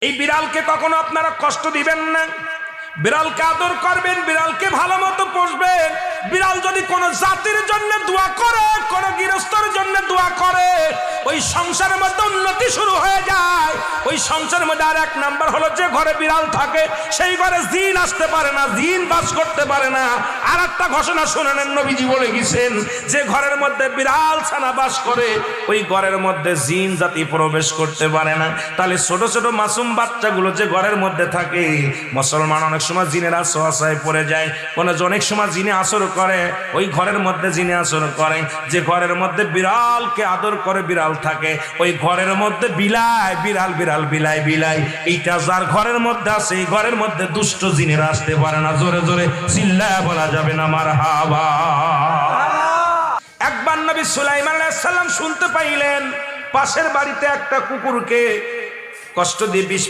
এই বিড়ালকে কখনো আপনারা কষ্ট দিবেন না, বিড়ালকে আদর করবেন, বিড়ালকে ভালো মতো পুষবেন। বিড়াল যদি কোনো জাতির জন্য দোয়া করে, কোন গৃহস্থর জন্য দোয়া করে, ওই সংসারের মধ্যে উন্নতি শুরু হয়ে যায়। ওই সংসারের মধ্যে আর এক নাম্বার হলো, যে ঘরে বিড়াল থাকে সেই ঘরে জিন আসতে পারে না, জিন বাস করতে পারে না। আর একটা ঘোষণা শুনে নেন, নবীজি বলে গেছেন, যে ঘরের মধ্যে বিড়াল ছানা বাস করে ওই ঘরের মধ্যে জিন জাতি প্রবেশ করতে পারে না। তাহলে ছোট ছোট মাসুম বাচ্চাগুলো যে ঘরের মধ্যে থাকে, মুসলমান অনেক সময় জিনের আশ্রয় পড়ে যায়, অনেক সময় জিনে আসর করে, ওই ঘরের মধ্যে জিনে আসর করে। যে ঘরের মধ্যে বিড়ালকে আদর করে বিড়াল থাকে, ওই ঘরের মধ্যে বিলাই বিড়াল বিড়াল বিলাই বিলাই, এইটা যার ঘরের মধ্যে আছে এই ঘরের মধ্যে দুষ্ট জিনেরা আসতে পারে না। জোরে জোরে চিল্লায়া বলা যাবে না মারহাবা। একবার নবী সুলাইমান আলাইহিস সালাম শুনতে পাইলেন পাশের বাড়িতে একটা কুকুরকে কষ্ট দিয়ে বিষ